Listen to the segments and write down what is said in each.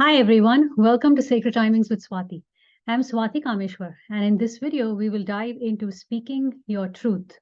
Hi everyone, welcome to Sacred Timings with Swati. I'm Swati Kameswar, and in this video, we will dive into speaking your truth.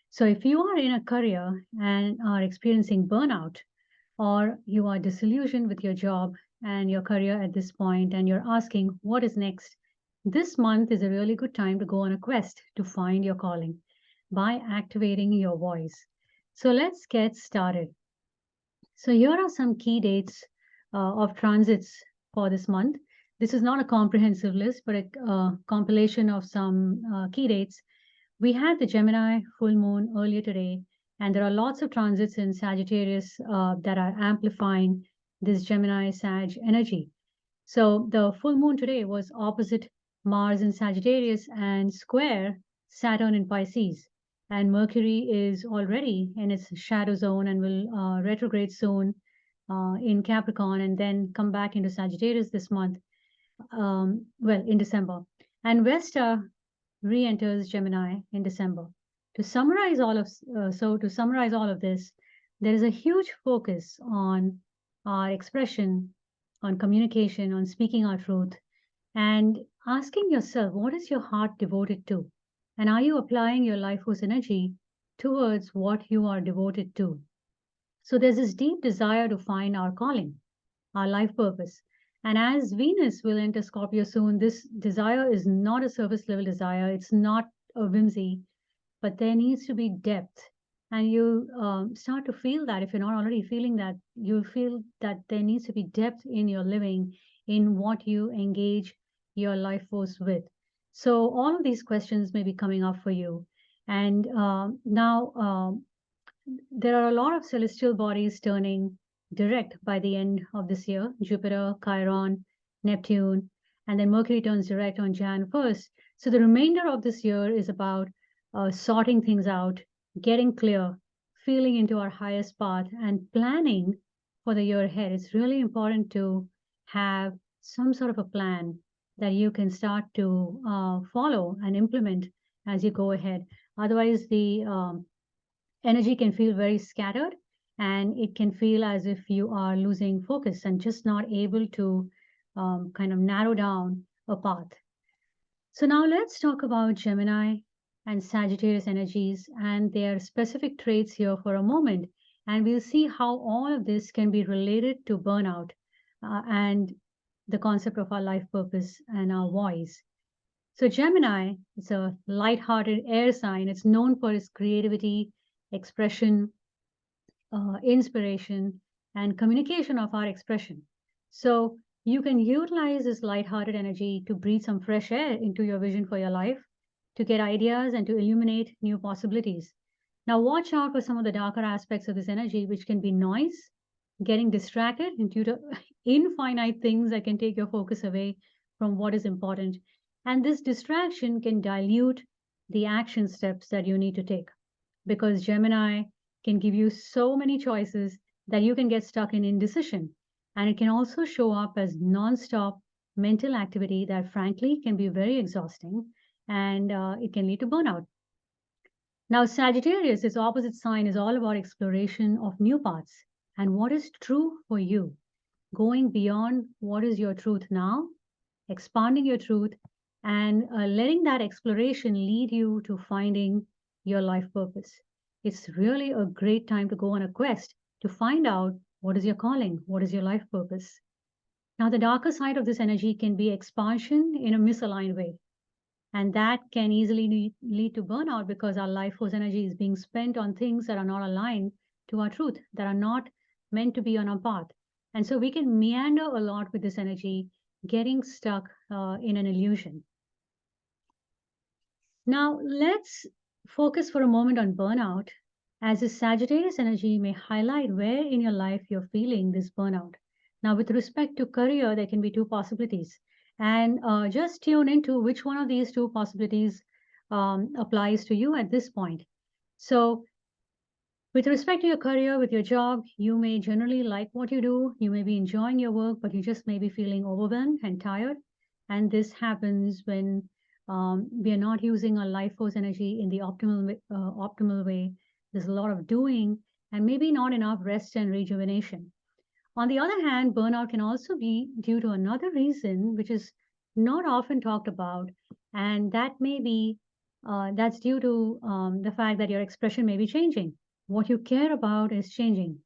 So, if you are in a career and are experiencing burnout, or you are disillusioned with your job and your career at this point, and you're asking what is next, this month is a really good time to go on a quest to find your calling by activating your voice. So, let's get started. So here are some key dates of transits for this month. This is not a comprehensive list, but a compilation of some key dates. We had the Gemini full moon earlier today, and there are lots of transits in Sagittarius that are amplifying this Gemini-Sag energy. So the full moon today was opposite Mars in Sagittarius and square Saturn in Pisces. And Mercury is already in its shadow zone and will retrograde soon in Capricorn and then come back into Sagittarius this month, in December. And Vesta re-enters Gemini in December. To summarize all of this, there is a huge focus on our expression, on communication, on speaking our truth, and asking yourself, what is your heart devoted to? And are you applying your life force energy towards what you are devoted to? So there's this deep desire to find our calling, our life purpose. And as Venus will enter Scorpio soon, this desire is not a surface level desire. It's not a whimsy, but there needs to be depth. And you start to feel that if you're not already feeling that, you'll feel that there needs to be depth in your living, in what you engage your life force with. So all of these questions may be coming up for you. And now there are a lot of celestial bodies turning direct by the end of this year. Jupiter, Chiron, Neptune, and then Mercury turns direct on Jan 1st. So the remainder of this year is about sorting things out, getting clear, feeling into our highest path, and planning for the year ahead. It's really important to have some sort of a plan that you can start to follow and implement as you go ahead. Otherwise, the energy can feel very scattered and it can feel as if you are losing focus and just not able to kind of narrow down a path. So now let's talk about Gemini and Sagittarius energies and their specific traits here for a moment. And we'll see how all of this can be related to burnout and the concept of our life purpose and our voice. So Gemini is a light-hearted air sign. It's known for its creativity, expression, inspiration, and communication of our expression. So you can utilize this light-hearted energy to breathe some fresh air into your vision for your life, to get ideas and to illuminate new possibilities. Now watch out for some of the darker aspects of this energy, which can be noise, getting distracted into the infinite things that can take your focus away from what is important. And this distraction can dilute the action steps that you need to take because Gemini can give you so many choices that you can get stuck in indecision. And it can also show up as nonstop mental activity that, frankly, can be very exhausting and it can lead to burnout. Now, Sagittarius, its opposite sign, is all about exploration of new paths and what is true for you, going beyond what is your truth now, expanding your truth, and letting that exploration lead you to finding your life purpose. It's really a great time to go on a quest to find out what is your calling, what is your life purpose. Now, the darker side of this energy can be expansion in a misaligned way. And that can easily lead to burnout because our life force energy is being spent on things that are not aligned to our truth, that are not meant to be on our path. And so we can meander a lot with this energy, getting stuck in an illusion. Now, let's focus for a moment on burnout, as this Sagittarius energy may highlight where in your life you're feeling this burnout. Now, with respect to career, there can be two possibilities. And just tune into which one of these two possibilities applies to you at this point. So, with respect to your career, with your job, you may generally like what you do. You may be enjoying your work, but you just may be feeling overwhelmed and tired. And this happens when we are not using our life force energy in the optimal way. There's a lot of doing and maybe not enough rest and rejuvenation. On the other hand, burnout can also be due to another reason, which is not often talked about, and that may be that's due to the fact that your expression may be changing. What you care about is changing.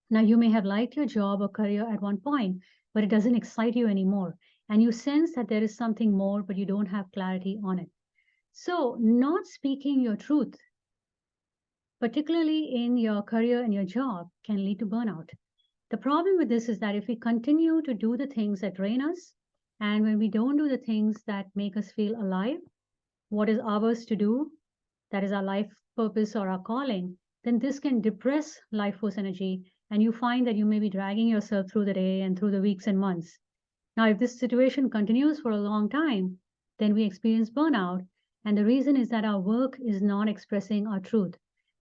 Now, you may have liked your job or career at one point, but it doesn't excite you anymore, and you sense that there is something more, but you don't have clarity on it. So, not speaking your truth, particularly in your career and your job, can lead to burnout. The problem with this is that if we continue to do the things that drain us, and when we don't do the things that make us feel alive, what is ours to do, that is our life purpose or our calling, then this can depress life force energy, and you find that you may be dragging yourself through the day and through the weeks and months. Now, if this situation continues for a long time, then we experience burnout, and the reason is that our work is not expressing our truth.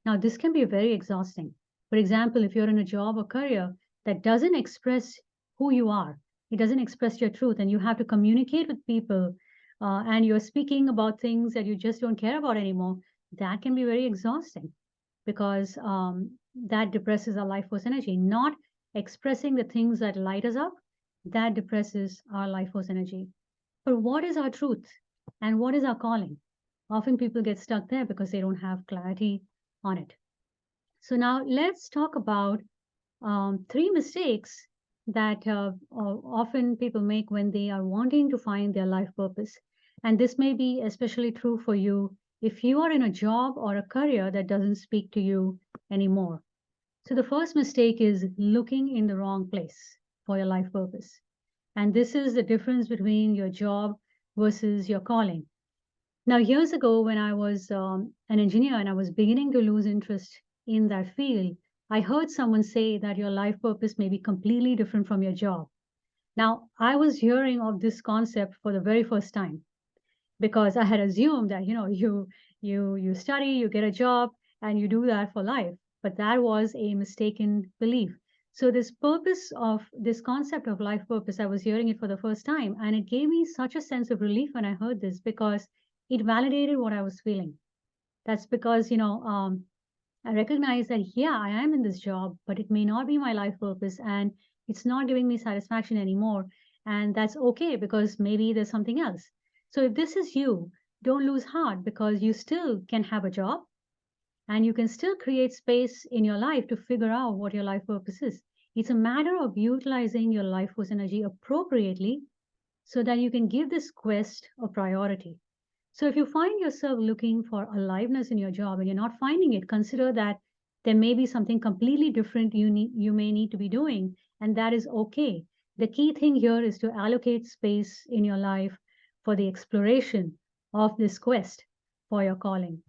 Now, this can be very exhausting. For example, if you're in a job or career that doesn't express who you are, it doesn't express your truth, and you have to communicate with people, and you're speaking about things that you just don't care about anymore, that can be very exhausting because that depresses our life force energy. Not expressing the things that light us up, that depresses our life force energy. But what is our truth and what is our calling? Often people get stuck there because they don't have clarity on it. So now let's talk about three mistakes that often people make when they are wanting to find their life purpose. And this may be especially true for you if you are in a job or a career that doesn't speak to you anymore. So the first mistake is looking in the wrong place for your life purpose. And this is the difference between your job versus your calling. Now, years ago, when I was an engineer and I was beginning to lose interest in that field, I heard someone say that your life purpose may be completely different from your job. Now, I was hearing of this concept for the very first time because I had assumed that you study, you get a job, and you do that for life. But that was a mistaken belief. So this purpose of this concept of life purpose, I was hearing it for the first time, and it gave me such a sense of relief when I heard this because it validated what I was feeling. That's because I recognize that yeah, I am in this job, but it may not be my life purpose, and it's not giving me satisfaction anymore, and that's okay because maybe there's something else. So if this is you, don't lose heart because you still can have a job and you can still create space in your life to figure out what your life purpose is. It's a matter of utilizing your life force energy appropriately so that you can give this quest a priority. So if you find yourself looking for aliveness in your job and you're not finding it, consider that there may be something completely different you may need to be doing, and that is okay. The key thing here is to allocate space in your life for the exploration of this quest for your calling.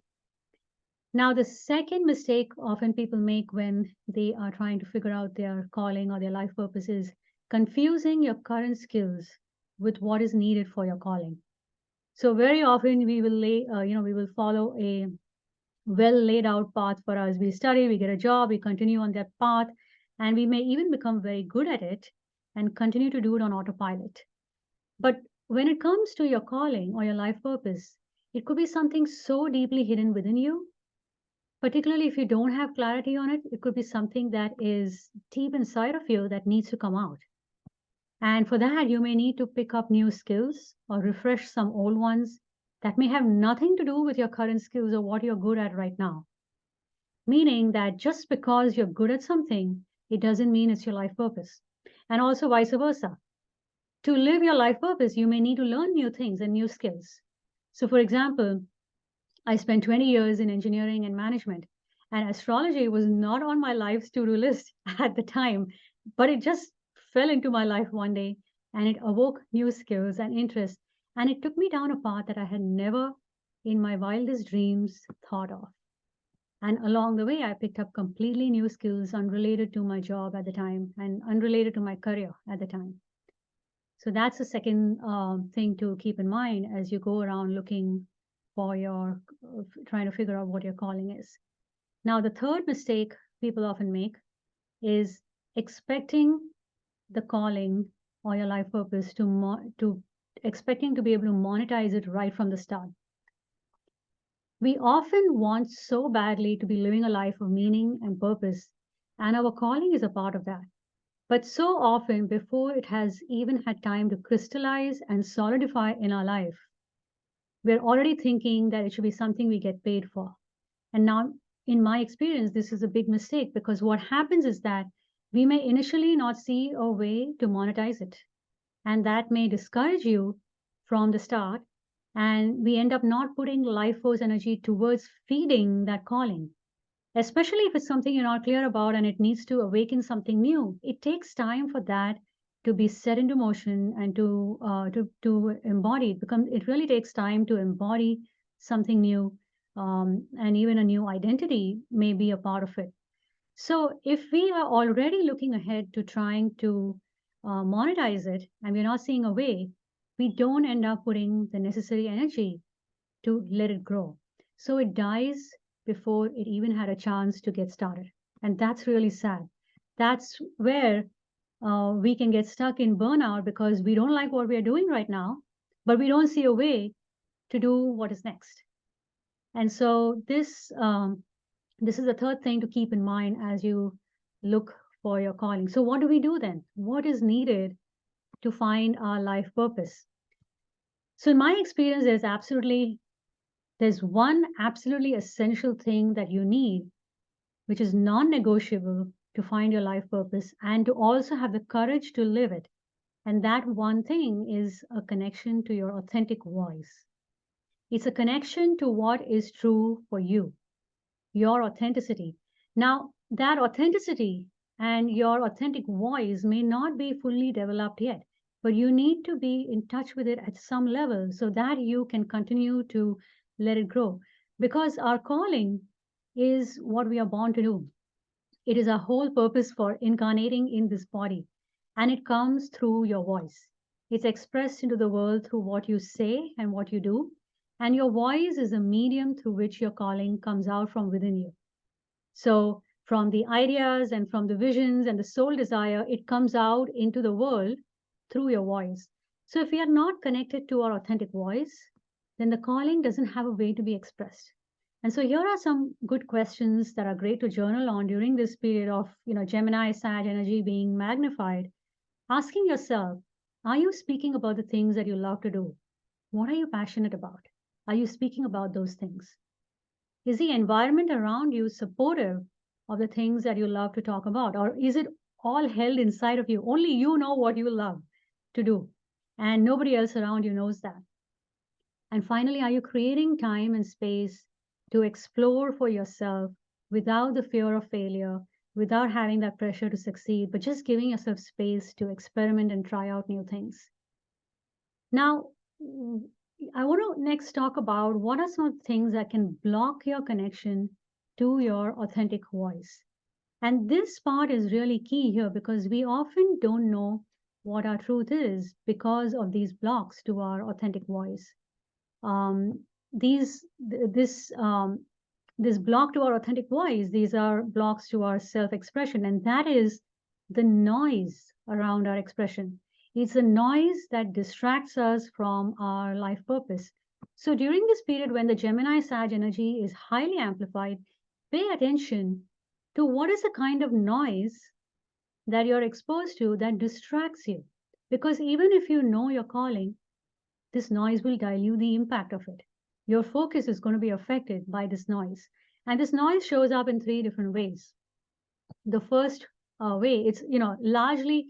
Now, the second mistake often people make when they are trying to figure out their calling or their life purpose is confusing your current skills with what is needed for your calling. So very often we will follow a well laid out path for us. We study, we get a job, we continue on that path, and we may even become very good at it and continue to do it on autopilot. But when it comes to your calling or your life purpose, it could be something so deeply hidden within you. Particularly if you don't have clarity on it, it could be something that is deep inside of you that needs to come out. And for that, you may need to pick up new skills or refresh some old ones that may have nothing to do with your current skills or what you're good at right now. Meaning that just because you're good at something, it doesn't mean it's your life purpose. And also vice versa. To live your life purpose, you may need to learn new things and new skills. So, for example, I spent 20 years in engineering and management, and astrology was not on my life's to do list at the time, but it just fell into my life one day and it awoke new skills and interests. And it took me down a path that I had never in my wildest dreams thought of. And along the way, I picked up completely new skills unrelated to my job at the time and unrelated to my career at the time. So that's the second thing to keep in mind as you go around looking for your trying to figure out what your calling is. Now, the third mistake people often make is expecting the calling or your life purpose to expecting to be able to monetize it right from the start. We often want so badly to be living a life of meaning and purpose, and our calling is a part of that. But so often, before it has even had time to crystallize and solidify in our life, we're already thinking that it should be something we get paid for. And now, in my experience, this is a big mistake because what happens is that we may initially not see a way to monetize it. And that may discourage you from the start. And we end up not putting life force energy towards feeding that calling, especially if it's something you're not clear about and it needs to awaken something new. It takes time for that to be set into motion and to embody. It really takes time to embody something new, and even a new identity may be a part of it. So if we are already looking ahead to trying to monetize it and we're not seeing a way, we don't end up putting the necessary energy to let it grow. So it dies before it even had a chance to get started. And that's really sad. That's where we can get stuck in burnout because we don't like what we are doing right now, but we don't see a way to do what is next. And so this is the third thing to keep in mind as you look for your calling. So what do we do then? What is needed to find our life purpose? So in my experience, there's one absolutely essential thing that you need, which is non-negotiable to find your life purpose and to also have the courage to live it. And that one thing is a connection to your authentic voice. It's a connection to what is true for you, your authenticity. Now, that authenticity and your authentic voice may not be fully developed yet, but you need to be in touch with it at some level so that you can continue to let it grow. Because our calling is what we are born to do. It is our whole purpose for incarnating in this body, and it comes through your voice. It's expressed into the world through what you say and what you do, and your voice is a medium through which your calling comes out from within you. So, from the ideas and from the visions and the soul desire, it comes out into the world through your voice. So, if we are not connected to our authentic voice, then the calling doesn't have a way to be expressed. And so, here are some good questions that are great to journal on during this period of, Gemini Sag energy being magnified. Asking yourself, are you speaking about the things that you love to do? What are you passionate about? Are you speaking about those things? Is the environment around you supportive of the things that you love to talk about? Or is it all held inside of you? Only you know what you love to do, and nobody else around you knows that. And finally, are you creating time and space to explore for yourself without the fear of failure, without having that pressure to succeed, but just giving yourself space to experiment and try out new things? Now, I want to next talk about what are some of the things that can block your connection to your authentic voice. And this part is really key here because we often don't know what our truth is because of these blocks to our authentic voice. These this this block to our authentic voice, these are blocks to our self-expression, and that is the noise around our expression. It's a noise that distracts us from our life purpose. So during this period when the Gemini Sag energy is highly amplified, pay attention to what is the kind of noise that you're exposed to that distracts you. Because even if you know your calling, this noise will dilute the impact of it. Your focus is going to be affected by this noise. And this noise shows up in three different ways. The first way, it's, largely,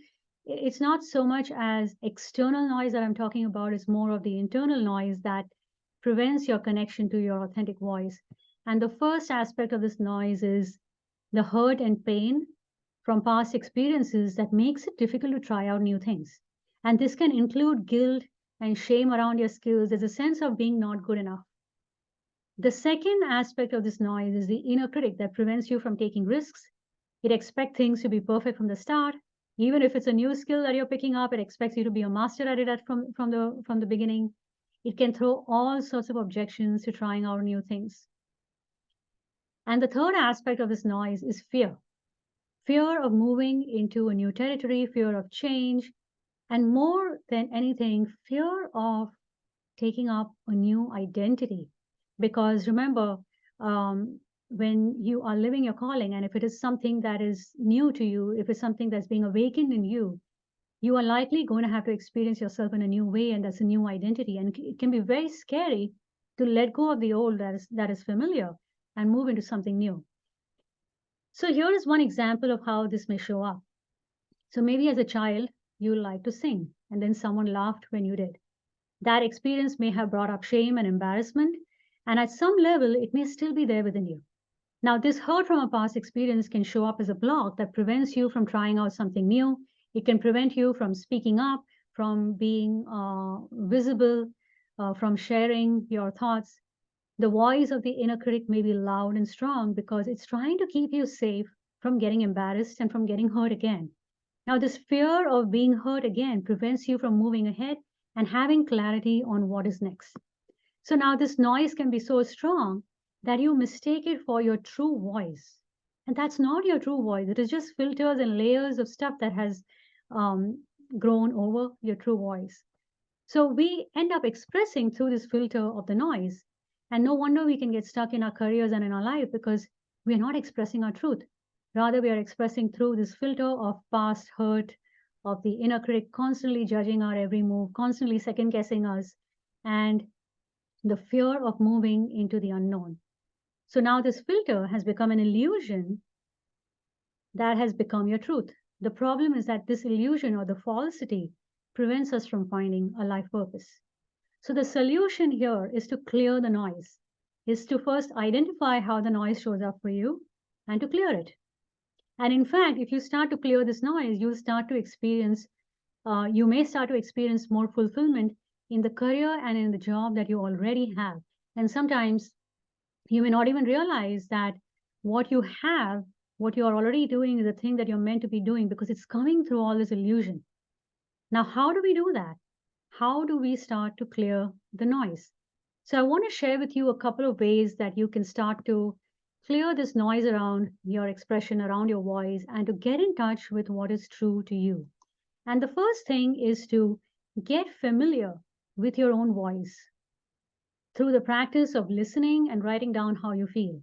it's not so much as external noise that I'm talking about, it's more of the internal noise that prevents your connection to your authentic voice. And the first aspect of this noise is the hurt and pain from past experiences that makes it difficult to try out new things. And this can include guilt and shame around your skills. There's a sense of being not good enough. The second aspect of this noise is the inner critic that prevents you from taking risks. It expects things to be perfect from the start. Even if it's a new skill that you're picking up, it expects you to be a master at it from the beginning. It can throw all sorts of objections to trying out new things. And the third aspect of this noise is fear. Fear of moving into a new territory, fear of change, and more than anything, fear of taking up a new identity. Because remember, when you are living your calling, and if it is something that is new to you, if it's something that's being awakened in you, you are likely going to have to experience yourself in a new way, and that's a new identity. And it can be very scary to let go of the old that is familiar and move into something new. So here is one example of how this may show up. So maybe as a child, you like to sing, and then someone laughed when you did. That experience may have brought up shame and embarrassment, and at some level, it may still be there within you. Now, this hurt from a past experience can show up as a block that prevents you from trying out something new. It can prevent you from speaking up, from being visible, from sharing your thoughts. The voice of the inner critic may be loud and strong because it's trying to keep you safe from getting embarrassed and from getting hurt again. Now, this fear of being hurt again prevents you from moving ahead and having clarity on what is next. So now this noise can be so strong that you mistake it for your true voice. And that's not your true voice. It is just filters and layers of stuff that has um, grown over your true voice. So we end up expressing through this filter of the noise. And no wonder we can get stuck in our careers and in our life because we are not expressing our truth. Rather, we are expressing through this filter of past hurt, of the inner critic constantly judging our every move, constantly second guessing us, and the fear of moving into the unknown. So now this filter has become an illusion that has become your truth. The problem is that this illusion or the falsity prevents us from finding a life purpose. So the solution here is to clear the noise, is to first identify how the noise shows up for you and to clear it. And in fact, if you start to clear this noise, you may start to experience more fulfillment in the career and in the job that you already have. And sometimes you may not even realize that what you have, what you are already doing is the thing that you're meant to be doing because it's coming through all this illusion. Now, how do we do that? How do we start to clear the noise? So I want to share with you a couple of ways that you can start to clear this noise around your expression, around your voice, and to get in touch with what is true to you. And the first thing is to get familiar with your own voice through the practice of listening and writing down how you feel.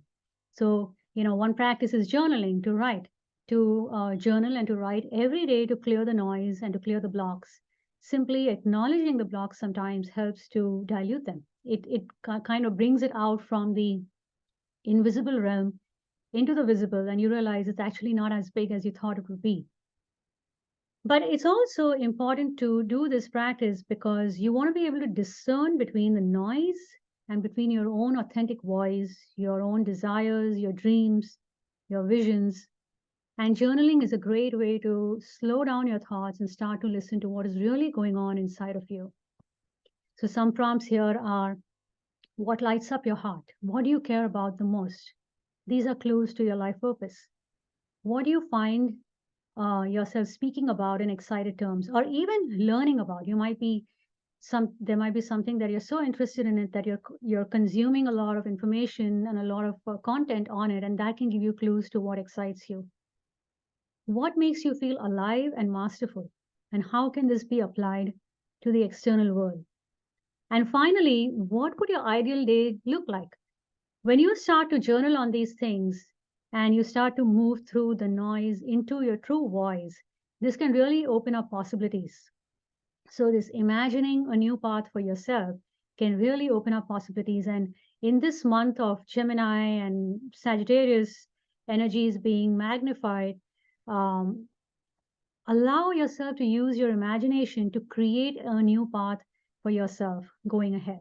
So, one practice is journaling, to write, to journal and to write every day to clear the noise and to clear the blocks. Simply acknowledging the blocks sometimes helps to dilute them. It kind of brings it out from the invisible realm into the visible, and you realize it's actually not as big as you thought it would be. But it's also important to do this practice because you want to be able to discern between the noise and between your own authentic voice, your own desires, your dreams, your visions. And journaling is a great way to slow down your thoughts and start to listen to what is really going on inside of you. So some prompts here are: what lights up your heart? What do you care about the most? These are clues to your life purpose. What do you find yourself speaking about in excited terms, or even learning about? There might be something that you're so interested in it that you're consuming a lot of information and a lot of content on it, and that can give you clues to what excites you. What makes you feel alive and masterful, and how can this be applied to the external world? And finally, what would your ideal day look like? When you start to journal on these things and you start to move through the noise into your true voice, this can really open up possibilities. So, this imagining a new path for yourself can really open up possibilities. And in this month of Gemini and Sagittarius energies being magnified, um, allow yourself to use your imagination to create a new path for yourself going ahead.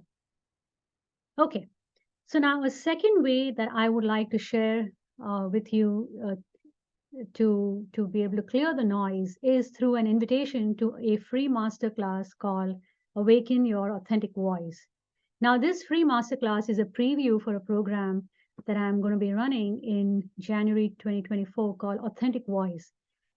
Okay, so now a second way that I would like to share with you to be able to clear the noise is through an invitation to a free masterclass called Awaken Your Authentic Voice. Now, this free masterclass is a preview for a program that I'm going to be running in January 2024 called Authentic Voice.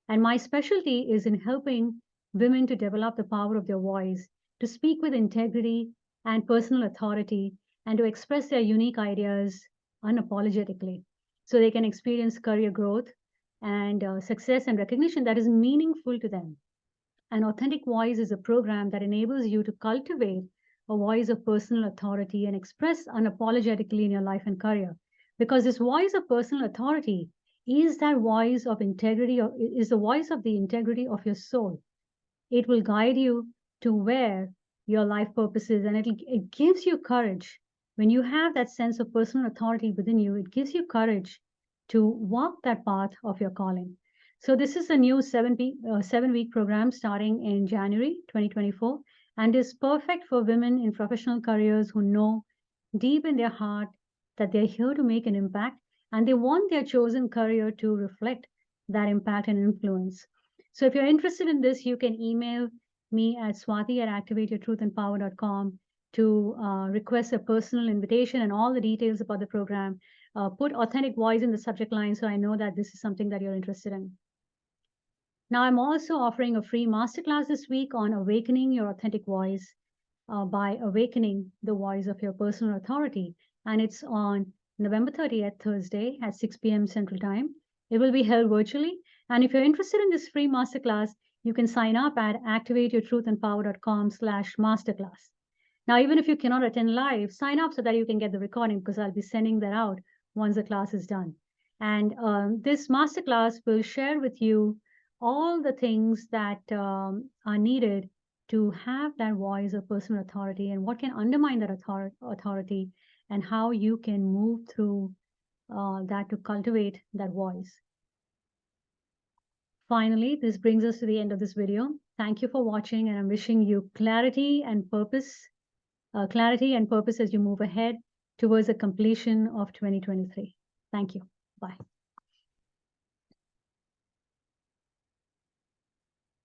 And my specialty is in helping women to develop the power of their voice, to speak with integrity and personal authority, and to express their unique ideas unapologetically so they can experience career growth and success and recognition that is meaningful to them. An authentic voice is a program that enables you to cultivate a voice of personal authority and express unapologetically in your life and career because this voice of personal authority is that voice of integrity, or is the voice of the integrity of your soul. It will guide you to where your life purpose is, and it gives you courage. When you have that sense of personal authority within you, it gives you courage to walk that path of your calling. So this is a new 7-week program starting in January 2024, and is perfect for women in professional careers who know deep in their heart that they're here to make an impact, and they want their chosen career to reflect that impact and influence. So if you're interested in this, you can email me at swati@activateyourtruthandpower.com to request a personal invitation and all the details about the program. Put authentic voice in the subject line so I know that this is something that you're interested in. Now, I'm also offering a free masterclass this week on awakening your authentic voice by awakening the voice of your personal authority. And it's on November 30th, Thursday at 6 p.m. Central Time. It will be held virtually. And if you're interested in this free masterclass, you can sign up at activateyourtruthandpower.com/masterclass. Now, even if you cannot attend live, sign up so that you can get the recording, because I'll be sending that out once the class is done. And this masterclass will share with you all the things that are needed to have that voice of personal authority, and what can undermine that authority, and how you can move through that to cultivate that voice. Finally, this brings us to the end of this video. Thank you for watching, and I'm wishing you clarity and purpose as you move ahead towards the completion of 2023. Thank you. Bye.